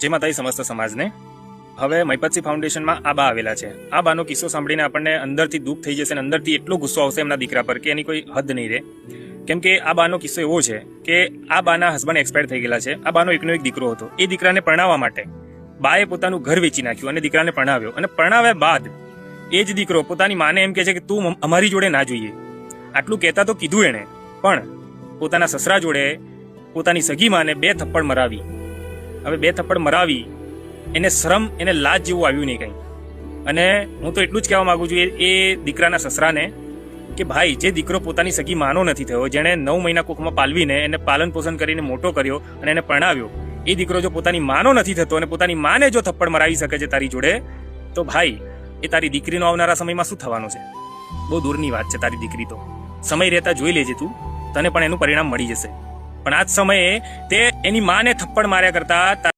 જે માતાજી સમસ્ત સમાજને. હવે મહિપતસિંહ ફાઉન્ડેશનમાં આ બા આવેલા છે. આ બાનો કિસ્સો સાંભળીને આપણને અંદરથી દુઃખ થઈ જશે અને અંદરથી એટલો ગુસ્સો આવશે એમના દીકરા પર કે એની કોઈ હદ નહીં રહે. કેમ કે આ બાનો કિસ્સો એવો છે કે આ બાના હસબન્ડ એક્સપાયર થઈ ગયેલા છે. આ બાનો એકનો એક દીકરો હતો. એ દીકરાને પરણાવવા માટે બાએ પોતાનું ઘર વેચી નાખ્યું અને દીકરાને પરણાવ્યો. અને પરણાવ્યા બાદ એ જ દીકરો પોતાની માને એમ કહે છે કે તું અમારી જોડે ના જોઈએ. આટલું કહેતા તો કીધું એણે, પણ પોતાના સસરા જોડે પોતાની સગી માને 2 થપ્પડ મરાવી. હવે 2 થપ્પડ મરાવી એને શરમ, એને લાજ જેવું આવ્યું નહીં કંઈ. અને હું તો એટલું જ કહેવા માંગુ છું એ દીકરાના સસરાને કે ભાઈ, જે દીકરો પોતાની સગી માનો નથી થયો, જેણે 9 મહિના કુખમાં પાલવીને એને પાલન પોષણ કરીને મોટો કર્યો અને એને પરણાવ્યો, એ દીકરો જો પોતાની માનો નથી થતો અને પોતાની માને જો થપ્પડ મરાવી શકે છે તારી જોડે, તો ભાઈ એ તારી દીકરીનો આવનારા સમયમાં શું થવાનું છે? બહુ દૂરની વાત છે. તારી દીકરી તો સમય રહેતા જોઈ લેજે તું, તને પણ એનું પરિણામ મળી જશે. પણ આ જ સમયે તે એની માને થપ્પડ માર્યા કરતા